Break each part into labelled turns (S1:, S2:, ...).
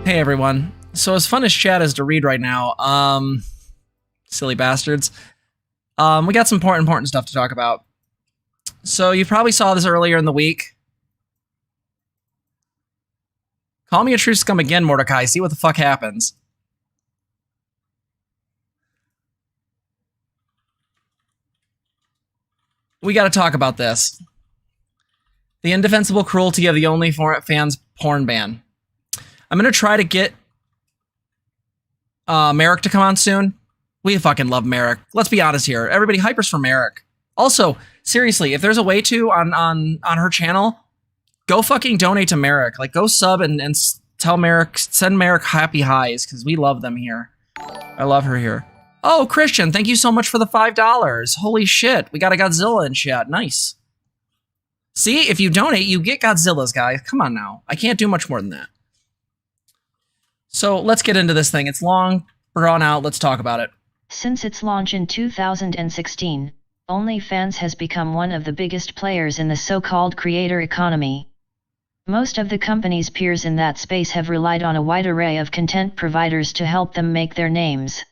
S1: Hey everyone. So as fun as chat is to read right now, silly bastards, we got some important stuff to talk about. So you probably saw this earlier in the week. Call me a true scum again, Mordecai. See what the fuck happens. We got to talk about this. The indefensible cruelty of the OnlyFans porn ban. I'm going to try to get Merrick to come on soon. We fucking love Merrick. Let's be honest here. Everybody hypers for Merrick. Also, seriously, if there's a way to on her channel, go fucking donate to Merrick. Like, go sub and tell Merrick, send Merrick happy highs, because we love them here. I love her here. Oh, Christian, thank you so much for the $5. Holy shit, we got a Godzilla in chat. Nice. See, if you donate, you get Godzillas, guys. Come on now. I can't do much more than that. So let's get into this thing. It's long, drawn out. Let's talk about it.
S2: Since its launch in 2016, OnlyFans has become one of the biggest players in the so-called creator economy. Most of the company's peers in that space have relied on a wide array of content providers to help them make their names.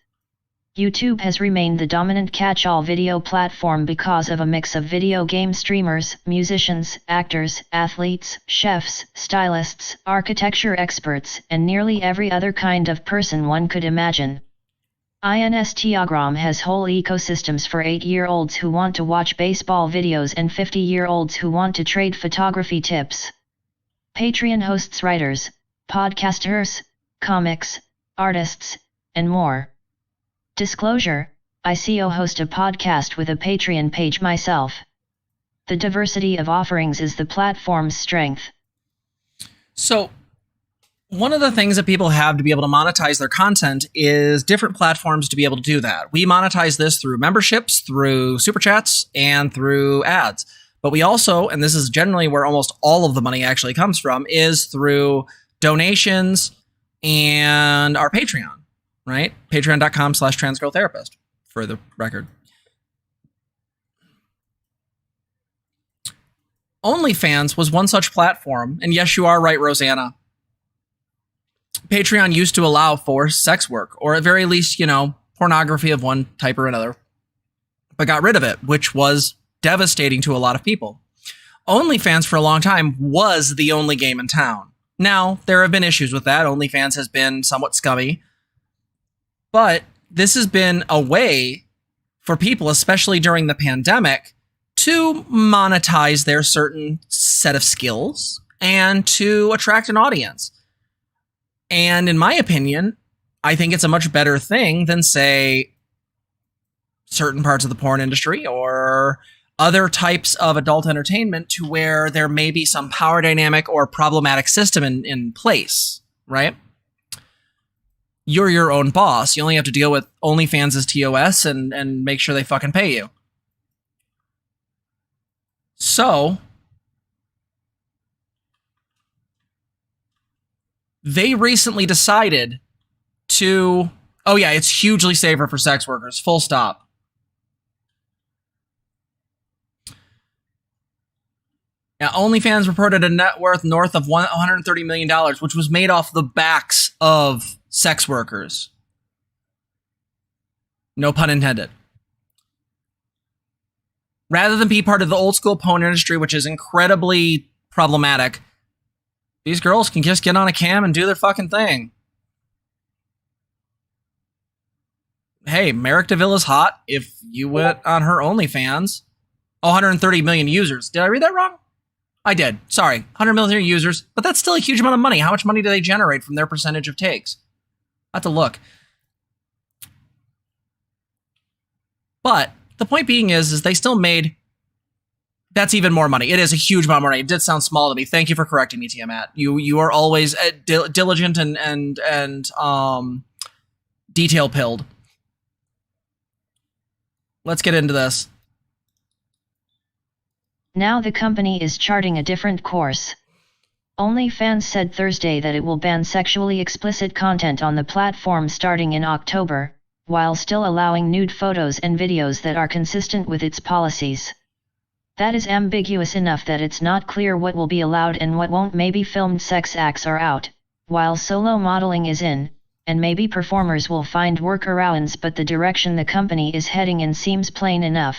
S2: YouTube has remained the dominant catch-all video platform because of a mix of video game streamers, musicians, actors, athletes, chefs, stylists, architecture experts, and nearly every other kind of person one could imagine. Instagram has whole ecosystems for 8-year-olds who want to watch baseball videos and 50-year-olds who want to trade photography tips. Patreon hosts writers, podcasters, comics, artists, and more. Disclosure, I co-host a podcast with a Patreon page myself. The diversity of offerings is the platform's strength. So, one of the things that people have to be able to monetize their content is different platforms to be able to do that. We monetize this through memberships, through super chats, and through ads. But we also, and this is generally where almost all of the money actually comes from, is through donations and our Patreon. Right? Patreon.com/transgirltherapist, for the record. OnlyFans was one such platform, and yes, you are right, Rosanna. Patreon used to allow for sex work, or at very least, you know, pornography of one type or another, but got rid of it, which was devastating to a lot of people. OnlyFans for a long time was the only game in town. Now, there have been issues with that. OnlyFans has been somewhat scummy. But this has been a way for people, especially during the pandemic, to monetize their certain set of skills and to attract an audience. And in my opinion, I think it's a much better thing than, say, certain parts of the porn industry or other types of adult entertainment, to where there may be some power dynamic or problematic system in place, right? You're your own boss. You only have to deal with OnlyFans' TOS and make sure they fucking pay you. So, they recently decided to, oh yeah, it's hugely safer for sex workers, full stop. Now, OnlyFans reported a net worth north of $130 million, which was made off the backs of sex workers. No pun intended. Rather than be part of the old school porn industry, which is incredibly problematic, these girls can just get on a cam and do their fucking thing. Hey, Merrick DeVille is hot. If you went on her OnlyFans, 130 million users. Did I read that wrong? I did. Sorry. 100 million users, but that's still a huge amount of money. How much money do they generate from their percentage of takes? I have to look. But the point being is they still made, that's even more money. It is a huge amount of money. It did sound small to me. Thank you for correcting me, Tiamat. You are always diligent and detail-pilled. Let's get into this. Now the company is charting a different course. OnlyFans said Thursday that it will ban sexually explicit content on the platform starting in October, while still allowing nude photos and videos that are consistent with its policies. That is ambiguous enough that it's not clear what will be allowed and what won't. Maybe filmed sex acts are out, while solo modeling is in, and maybe performers will find workarounds, but the direction the company is heading in seems plain enough.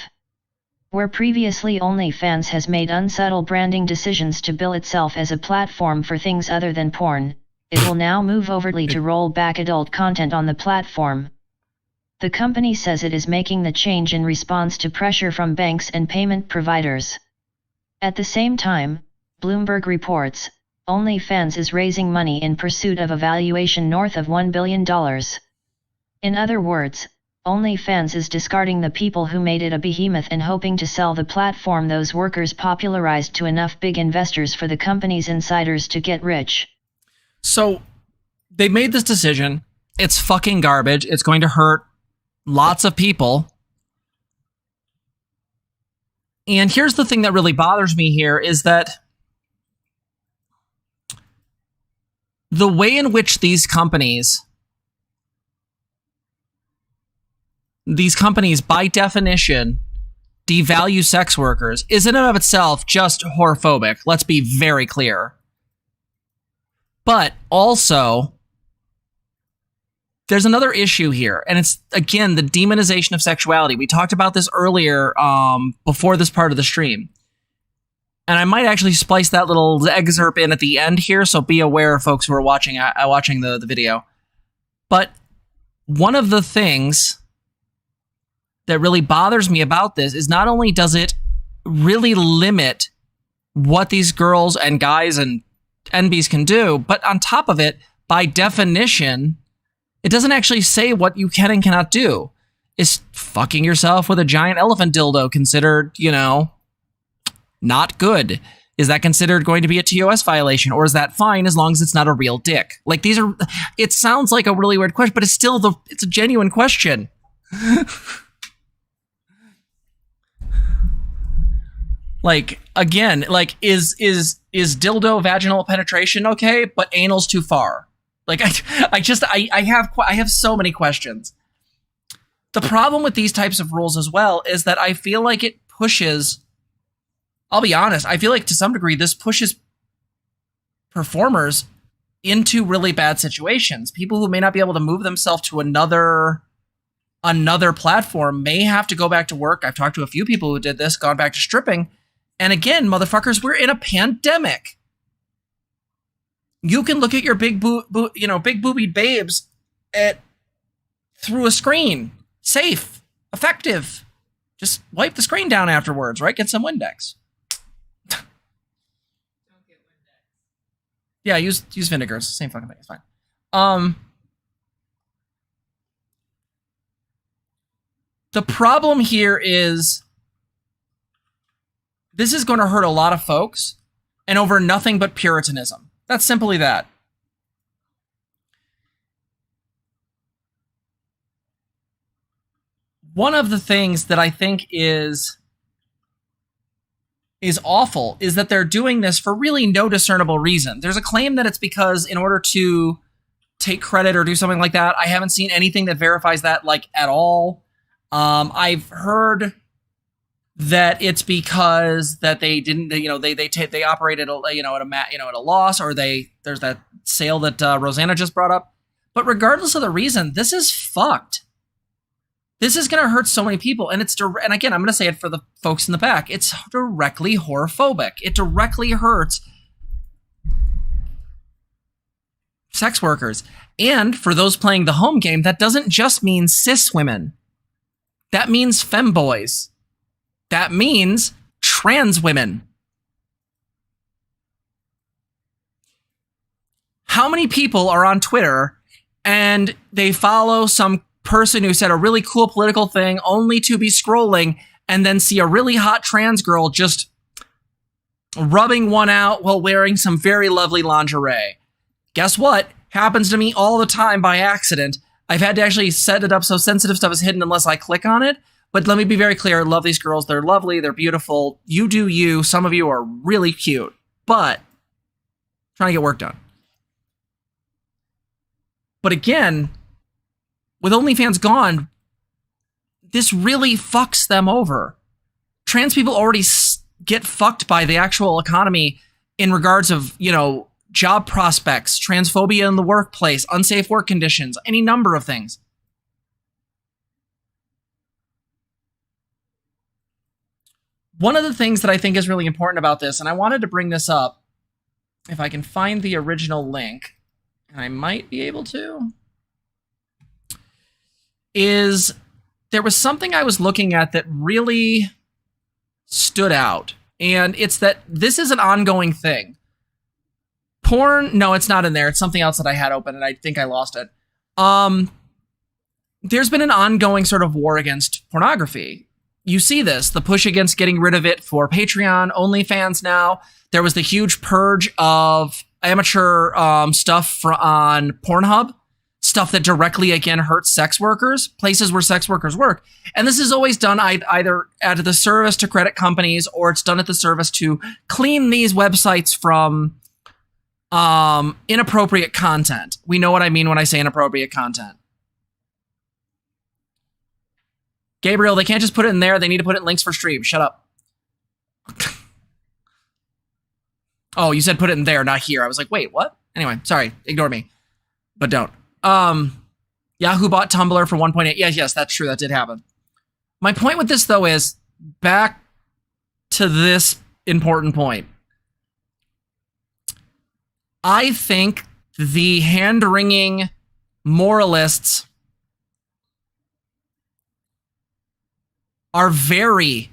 S2: Where previously OnlyFans has made unsubtle branding decisions to bill itself as a platform for things other than porn, it will now move overtly to roll back adult content on the platform. The company says it is making the change in response to pressure from banks and payment providers. At the same time, Bloomberg reports, OnlyFans is raising money in pursuit of a valuation north of $1 billion. In other words, OnlyFans is discarding the people who made it a behemoth and hoping to sell the platform those workers popularized to enough big investors for the company's insiders to get rich.
S1: So they made this decision. It's fucking garbage. It's going to hurt lots of people. And here's the thing that really bothers me here is that the way in which these companies by definition devalue sex workers is in and of itself just whorephobic. Let's be very clear. But also, there's another issue here, and it's, again, the demonization of sexuality. We talked about this earlier before this part of the stream. And I might actually splice that little excerpt in at the end here, so be aware, folks who are watching the video. But one of the things that really bothers me about this is not only does it really limit what these girls and guys and NBs can do, but on top of it, by definition, it doesn't actually say what you can and cannot do. Is fucking yourself with a giant elephant dildo considered, not good? Is that considered going to be a TOS violation, or is that fine as long as it's not a real dick? Like, it sounds like a really weird question, but it's still it's a genuine question. Like, again, like, is dildo vaginal penetration okay, but anal's too far? Like, I have so many questions. The problem with these types of rules as well is that I feel like it pushes, I'll be honest, I feel like to some degree this pushes performers into really bad situations. People who may not be able to move themselves to another platform may have to go back to work. I've talked to a few people who did this, gone back to stripping. And again, motherfuckers, we're in a pandemic. You can look at your big boobied babes through a screen. Safe, effective. Just wipe the screen down afterwards, right? Get some Windex. Don't get Windex. Yeah, use vinegar. It's the same fucking thing. It's fine. The problem here is this is going to hurt a lot of folks, and over nothing but Puritanism. That's simply that. One of the things that I think is awful is that they're doing this for really no discernible reason. There's a claim that it's because in order to take credit or do something like that. I haven't seen anything that verifies that, like, at all. I've heard that it's because that they didn't, they operated, at a loss, or there's that sale that Rosanna just brought up. But regardless of the reason, this is fucked. This is going to hurt so many people, and and again, I'm going to say it for the folks in the back. It's directly whorephobic. It directly hurts sex workers. And for those playing the home game, that doesn't just mean cis women. That means femboys. That means trans women. How many people are on Twitter and they follow some person who said a really cool political thing only to be scrolling and then see a really hot trans girl just rubbing one out while wearing some very lovely lingerie? Guess what? Happens to me all the time by accident. I've had to actually set it up so sensitive stuff is hidden unless I click on it. But let me be very clear. I love these girls. They're lovely. They're beautiful. You do you. Some of you are really cute. But trying to get work done. But again, with OnlyFans gone, this really fucks them over. Trans people already get fucked by the actual economy in regards of, job prospects, transphobia in the workplace, unsafe work conditions, any number of things. One of the things that I think is really important about this, and I wanted to bring this up, if I can find the original link, and I might be able to, is there was something I was looking at that really stood out. And it's that this is an ongoing thing. Porn, no, it's not in there. It's something else that I had open and I think I lost it. There's been an ongoing sort of war against pornography. You see this, the push against getting rid of it for Patreon, OnlyFans now. There was the huge purge of amateur stuff on Pornhub, stuff that directly, again, hurts sex workers, places where sex workers work. And this is always done either at the service to credit companies or it's done at the service to clean these websites from inappropriate content. We know what I mean when I say inappropriate content. Gabriel, they can't just put it in there. They need to put it in links for stream. Shut up. Oh, you said put it in there, not here. I was like, wait, what? Anyway, sorry. Ignore me. But don't. Yahoo bought Tumblr for 1.8. Yes, that's true. That did happen. My point with this, though, is back to this important point. I think the hand-wringing moralists are very,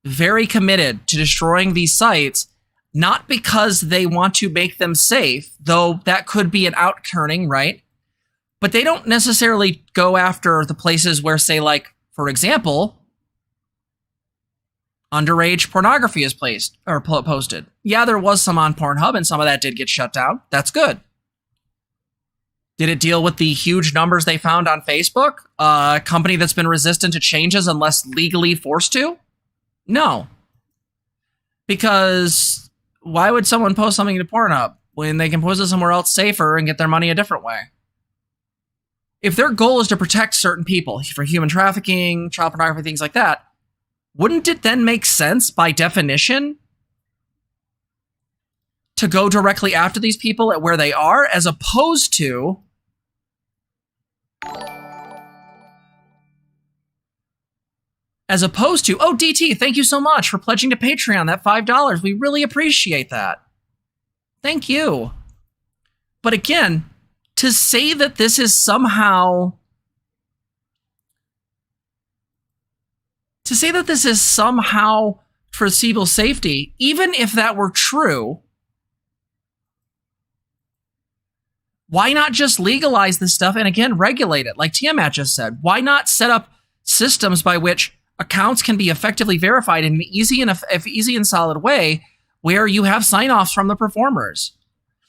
S1: very committed to destroying these sites, not because they want to make them safe, though that could be an outturning, right? But they don't necessarily go after the places where, say, like, for example, underage pornography is placed or posted. Yeah, there was some on Pornhub, and some of that did get shut down. That's good. Did it deal with the huge numbers they found on Facebook? A company that's been resistant to changes unless legally forced to? No. Because why would someone post something to Pornhub when they can post it somewhere else safer and get their money a different way? If their goal is to protect certain people for human trafficking, child pornography, things like that, wouldn't it then make sense, by definition, to go directly after these people at where they are, as opposed to oh, DT, thank you so much for pledging to Patreon, that $5. We really appreciate that. Thank you. But again, to say that this is somehow foreseeable safety, even if that were true, why not just legalize this stuff and, again, regulate it? Like Tiamat just said, why not set up systems by which accounts can be effectively verified in an easy and solid way where you have sign-offs from the performers?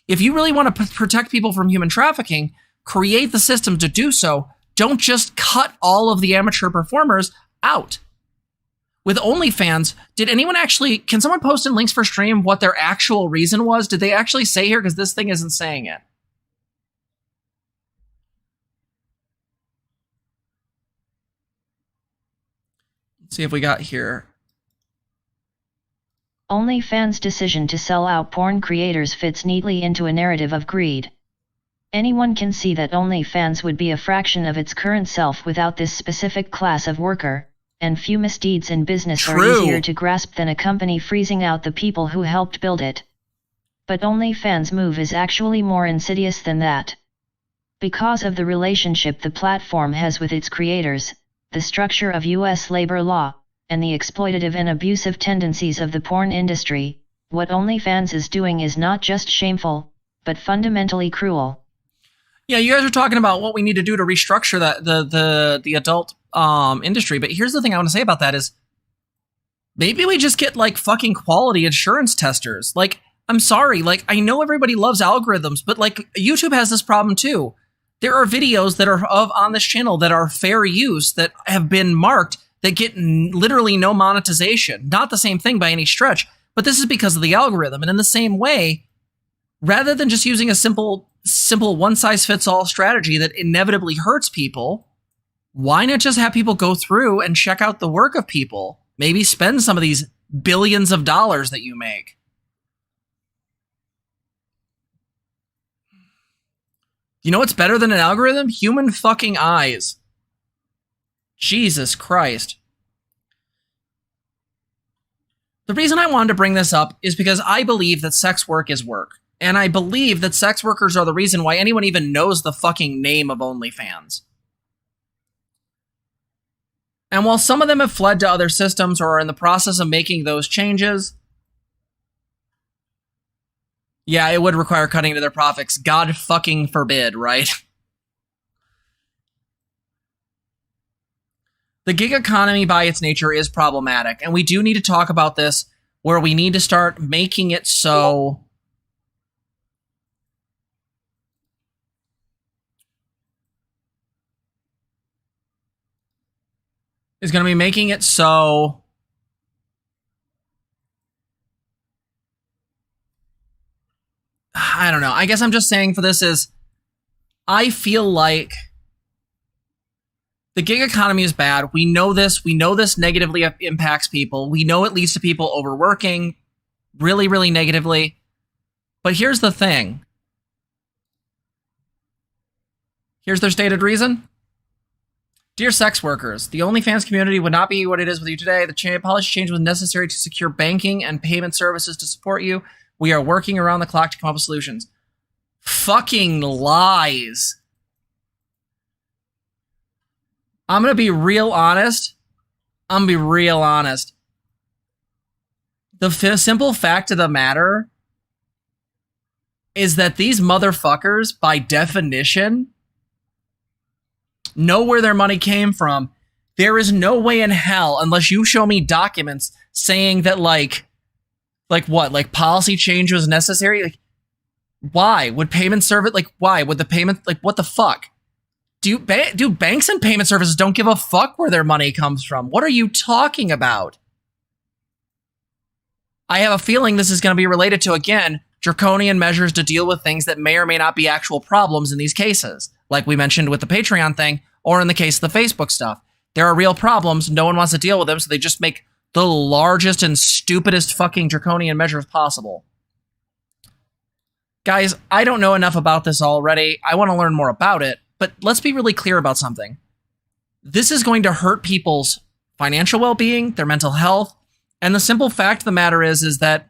S1: If you really want to protect people from human trafficking, create the system to do so. Don't just cut all of the amateur performers out. With OnlyFans, can someone post in links for stream what their actual reason was? Did they actually say here? Because this thing isn't saying it. Let's see if we got here.
S2: OnlyFans' decision to sell out porn creators fits neatly into a narrative of greed. Anyone can see that OnlyFans would be a fraction of its current self without this specific class of worker, and few misdeeds in business are easier to grasp than a company freezing out the people who helped build it. But OnlyFans' move is actually more insidious than that. Because of the relationship the platform has with its creators, the structure of U.S. labor law, and the exploitative and abusive tendencies of the porn industry, what OnlyFans is doing is not just shameful, but fundamentally cruel.
S1: Yeah, you guys are talking about what we need to do to restructure the adult industry, but here's the thing I want to say about that is maybe we just get like fucking quality assurance testers. Like, I'm sorry, like I know everybody loves algorithms, but like YouTube has this problem too. There are videos that are on this channel that are fair use that have been marked that get literally no monetization. Not the same thing by any stretch, but this is because of the algorithm. And in the same way, rather than just using a simple one-size-fits-all strategy that inevitably hurts people, why not just have people go through and check out the work of people? Maybe spend some of these billions of dollars that you make. You know what's better than an algorithm? Human fucking eyes. Jesus Christ. The reason I wanted to bring this up is because I believe that sex work is work. And I believe that sex workers are the reason why anyone even knows the fucking name of OnlyFans. And while some of them have fled to other systems or are in the process of making those changes, yeah, it would require cutting into their profits. God fucking forbid, right? The gig economy by its nature is problematic, and we do need to talk about this, where we need to start making it so is going to be making it so I don't know. I guess I'm just saying for this is I feel like the gig economy is bad. We know this. We know this negatively impacts people. We know it leads to people overworking really, really negatively. But here's the thing. Here's their stated reason. Dear sex workers, the OnlyFans community would not be what it is with you today. The policy change was necessary to secure banking and payment services to support you. We are working around the clock to come up with solutions. Fucking lies. I'm going to be real honest. The simple fact of the matter is that these motherfuckers, by definition, know where their money came from. There is no way in hell, unless you show me documents saying that like what? Like policy change was necessary? Like, why? Would payment service, like, why? Would the payment, like, what the fuck? Do banks and payment services don't give a fuck where their money comes from? What are you talking about? I have a feeling this is going to be related to, again, draconian measures to deal with things that may or may not be actual problems in these cases. Like we mentioned with the Patreon thing, or in the case of the Facebook stuff. There are real problems, no one wants to deal with them, so they just make the largest and stupidest fucking draconian measures possible. Guys, I don't know enough about this already. I want to learn more about it. But let's be really clear about something. This is going to hurt people's financial well-being, their mental health, and the simple fact of the matter is that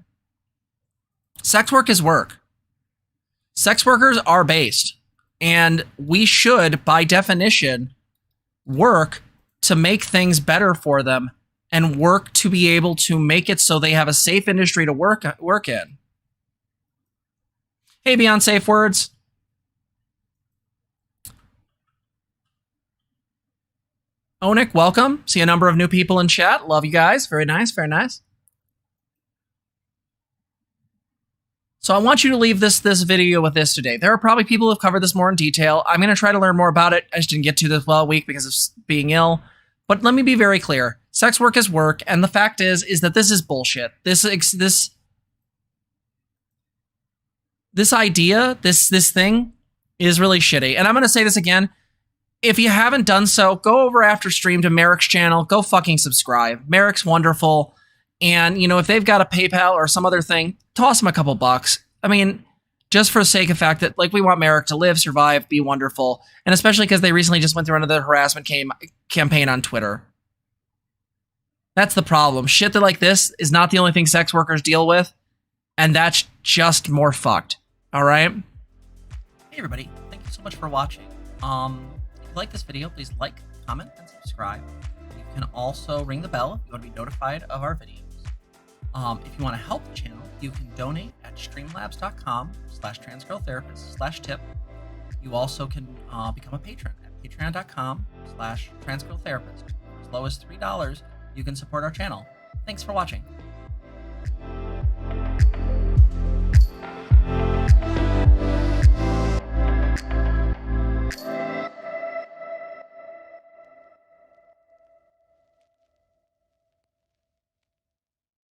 S1: sex work is work. Sex workers are based, and we should, by definition, work to make things better for them and work to be able to make it so they have a safe industry to work in. Hey, Beyond Safe Words. Onik, welcome. See a number of new people in chat. Love you guys. Very nice, very nice. So I want you to leave this video with this today. There are probably people who have covered this more in detail. I'm going to try to learn more about it. I just didn't get to this well week because of being ill. But let me be very clear. Sex work is work, and the fact is that this is bullshit. This idea, this thing is really shitty. And I'm going to say this again. If you haven't done so, go over after stream to Merrick's channel. Go fucking subscribe. Merrick's wonderful. And, you know, if they've got a PayPal or some other thing, toss them a couple bucks. I mean, just for the sake of fact that, like, we want Merrick to live, survive, be wonderful. And especially because they recently just went through another harassment campaign on Twitter. That's the problem. Shit that like this is not the only thing sex workers deal with. And that's just more fucked. All right? Hey, everybody. Thank you so much for watching. If you like this video, please like, comment, and subscribe. You can also ring the bell if you want to be notified of our videos. If you want to help the channel, you can donate at streamlabs.com/transgirltherapist/tip. You also can become a patron at patreon.com/transgirltherapist. For as low as $3, you can support our channel. Thanks for watching.